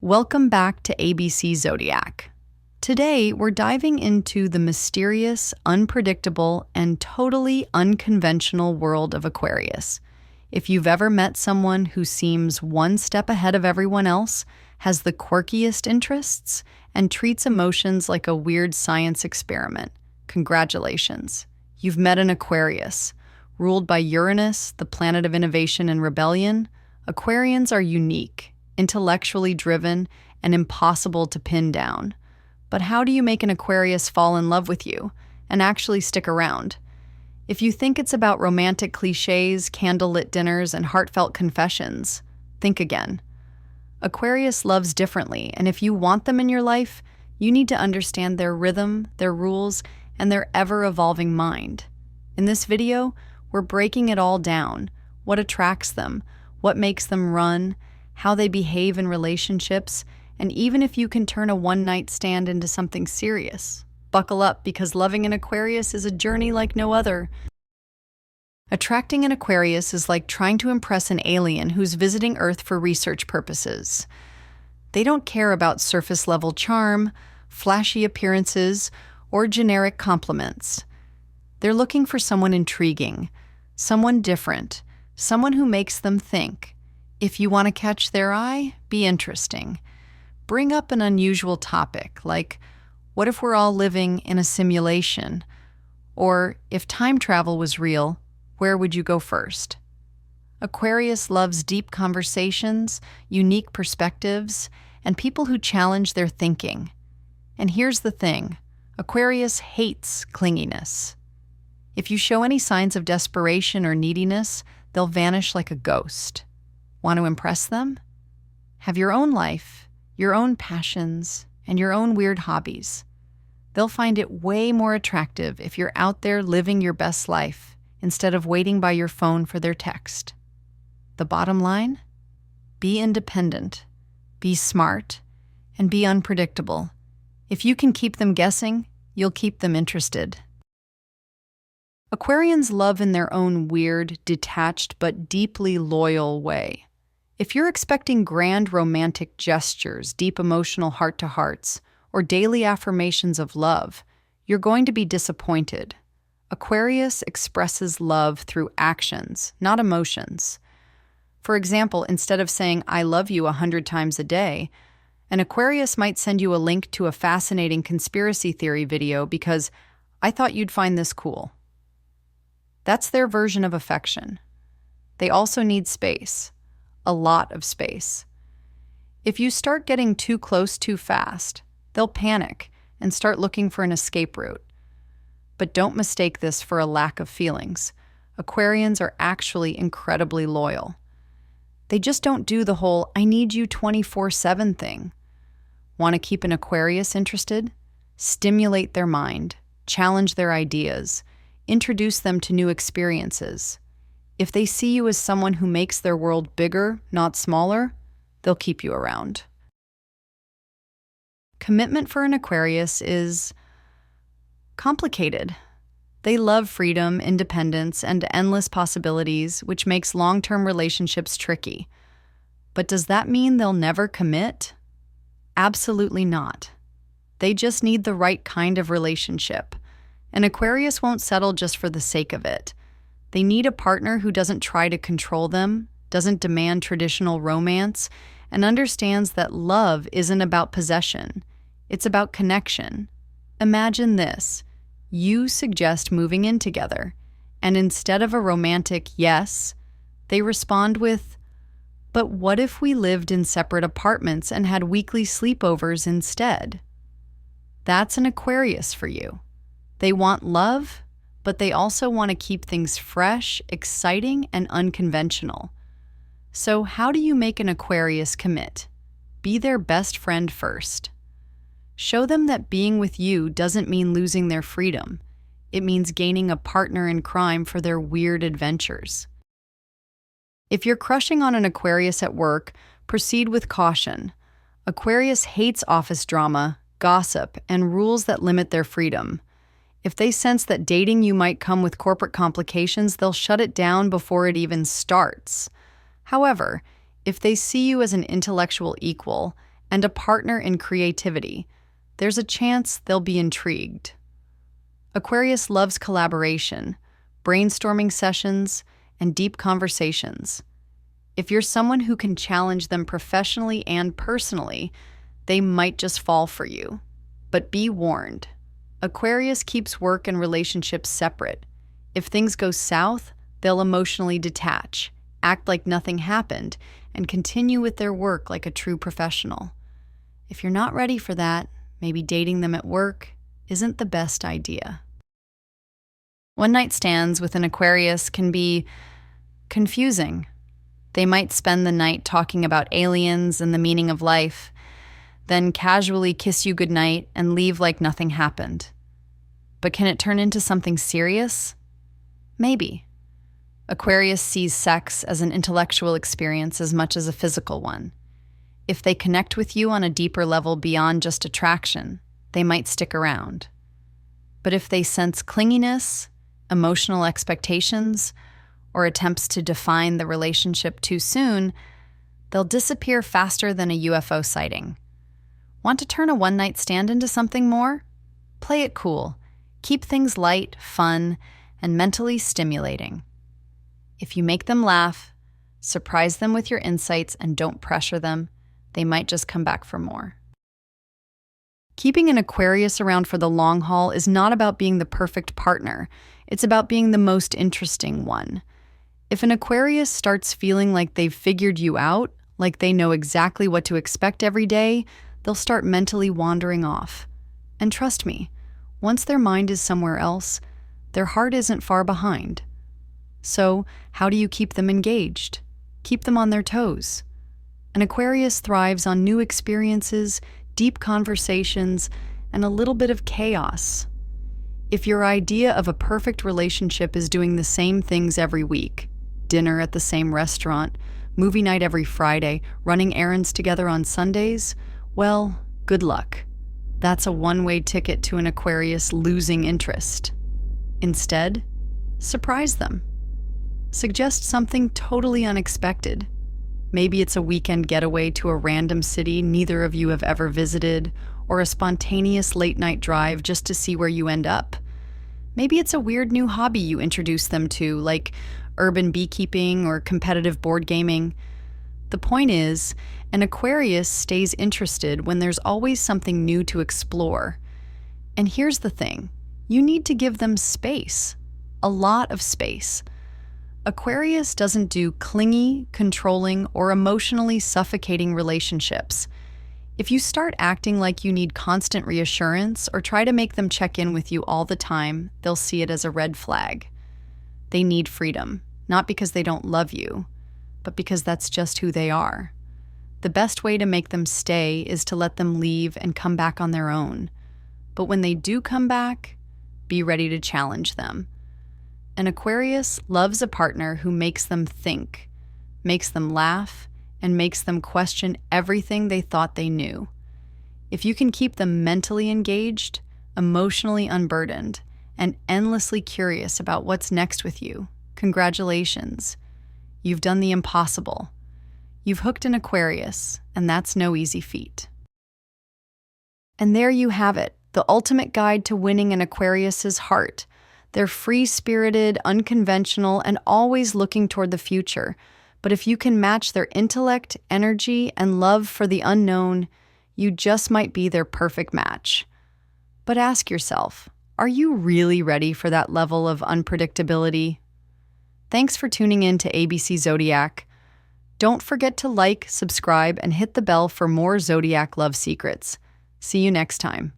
Welcome back to ABC Zodiac. Today, we're diving into the mysterious, unpredictable, and totally unconventional world of Aquarius. If you've ever met someone who seems one step ahead of everyone else, has the quirkiest interests, and treats emotions like a weird science experiment, congratulations. You've met an Aquarius. Ruled by Uranus, the planet of innovation and rebellion, Aquarians are unique, intellectually driven, and impossible to pin down. But how do you make an Aquarius fall in love with you and actually stick around? If you think it's about romantic cliches, candlelit dinners, and heartfelt confessions, think again. Aquarius loves differently, and if you want them in your life, you need to understand their rhythm, their rules, and their ever-evolving mind. In this video, we're breaking it all down: what attracts them, what makes them run, how they behave in relationships, and even if you can turn a one-night stand into something serious. Buckle up, because loving an Aquarius is a journey like no other. Attracting an Aquarius is like trying to impress an alien who's visiting Earth for research purposes. They don't care about surface-level charm, flashy appearances, or generic compliments. They're looking for someone intriguing, someone different, someone who makes them think. If you want to catch their eye, be interesting. Bring up an unusual topic, like, what if we're all living in a simulation? Or, if time travel was real, where would you go first? Aquarius loves deep conversations, unique perspectives, and people who challenge their thinking. And here's the thing: Aquarius hates clinginess. If you show any signs of desperation or neediness, they'll vanish like a ghost. Want to impress them? Have your own life, your own passions, and your own weird hobbies. They'll find it way more attractive if you're out there living your best life instead of waiting by your phone for their text. The bottom line? Be independent, be smart, and be unpredictable. If you can keep them guessing, you'll keep them interested. Aquarians love in their own weird, detached, but deeply loyal way. If you're expecting grand romantic gestures, deep emotional heart-to-hearts, or daily affirmations of love, you're going to be disappointed. Aquarius expresses love through actions, not emotions. For example, instead of saying, "I love you 100 times a day," an Aquarius might send you a link to a fascinating conspiracy theory video because, "I thought you'd find this cool." That's their version of affection. They also need space. A lot of space. If you start getting too close too fast, they'll panic and start looking for an escape route. But don't mistake this for a lack of feelings. Aquarians are actually incredibly loyal. They just don't do the whole "I need you 24/7" thing. Want to keep an Aquarius interested? Stimulate their mind, challenge their ideas, introduce them to new experiences. If they see you as someone who makes their world bigger, not smaller, they'll keep you around. Commitment for an Aquarius is complicated. They love freedom, independence, and endless possibilities, which makes long-term relationships tricky. But does that mean they'll never commit? Absolutely not. They just need the right kind of relationship. An Aquarius won't settle just for the sake of it. They need a partner who doesn't try to control them, doesn't demand traditional romance, and understands that love isn't about possession. It's about connection. Imagine this. You suggest moving in together, and instead of a romantic yes, they respond with, "But what if we lived in separate apartments and had weekly sleepovers instead?" That's an Aquarius for you. They want love, but they also want to keep things fresh, exciting, and unconventional. So how do you make an Aquarius commit? Be their best friend first. Show them that being with you doesn't mean losing their freedom. It means gaining a partner in crime for their weird adventures. If you're crushing on an Aquarius at work, proceed with caution. Aquarius hates office drama, gossip, and rules that limit their freedom. If they sense that dating you might come with corporate complications, they'll shut it down before it even starts. However, if they see you as an intellectual equal and a partner in creativity, there's a chance they'll be intrigued. Aquarius loves collaboration, brainstorming sessions, and deep conversations. If you're someone who can challenge them professionally and personally, they might just fall for you. But be warned, Aquarius keeps work and relationships separate. If things go south, they'll emotionally detach, act like nothing happened, and continue with their work like a true professional. If you're not ready for that, maybe dating them at work isn't the best idea. One-night stands with an Aquarius can be confusing. They might spend the night talking about aliens and the meaning of life, then casually kiss you goodnight and leave like nothing happened. But can it turn into something serious? Maybe. Aquarius sees sex as an intellectual experience as much as a physical one. If they connect with you on a deeper level beyond just attraction, they might stick around. But if they sense clinginess, emotional expectations, or attempts to define the relationship too soon, they'll disappear faster than a UFO sighting. Want to turn a one-night stand into something more? Play it cool. Keep things light, fun, and mentally stimulating. If you make them laugh, surprise them with your insights, and don't pressure them, they might just come back for more. Keeping an Aquarius around for the long haul is not about being the perfect partner. It's about being the most interesting one. If an Aquarius starts feeling like they've figured you out, like they know exactly what to expect every day, they'll start mentally wandering off. And trust me, once their mind is somewhere else, their heart isn't far behind. So, how do you keep them engaged? Keep them on their toes. An Aquarius thrives on new experiences, deep conversations, and a little bit of chaos. If your idea of a perfect relationship is doing the same things every week, dinner at the same restaurant, movie night every Friday, running errands together on Sundays, well, good luck. That's a one-way ticket to an Aquarius losing interest. Instead, surprise them. Suggest something totally unexpected. Maybe it's a weekend getaway to a random city neither of you have ever visited, or a spontaneous late-night drive just to see where you end up. Maybe it's a weird new hobby you introduce them to, like urban beekeeping or competitive board gaming. The point is, an Aquarius stays interested when there's always something new to explore. And here's the thing, you need to give them space, a lot of space. Aquarius doesn't do clingy, controlling, or emotionally suffocating relationships. If you start acting like you need constant reassurance or try to make them check in with you all the time, they'll see it as a red flag. They need freedom, not because they don't love you, but because that's just who they are. The best way to make them stay is to let them leave and come back on their own. But when they do come back, be ready to challenge them. An Aquarius loves a partner who makes them think, makes them laugh, and makes them question everything they thought they knew. If you can keep them mentally engaged, emotionally unburdened, and endlessly curious about what's next with you, congratulations. You've done the impossible. You've hooked an Aquarius, and that's no easy feat. And there you have it, the ultimate guide to winning an Aquarius's heart. They're free-spirited, unconventional, and always looking toward the future. But if you can match their intellect, energy, and love for the unknown, you just might be their perfect match. But ask yourself, are you really ready for that level of unpredictability? Thanks for tuning in to ABC Zodiac. Don't forget to like, subscribe, and hit the bell for more Zodiac love secrets. See you next time.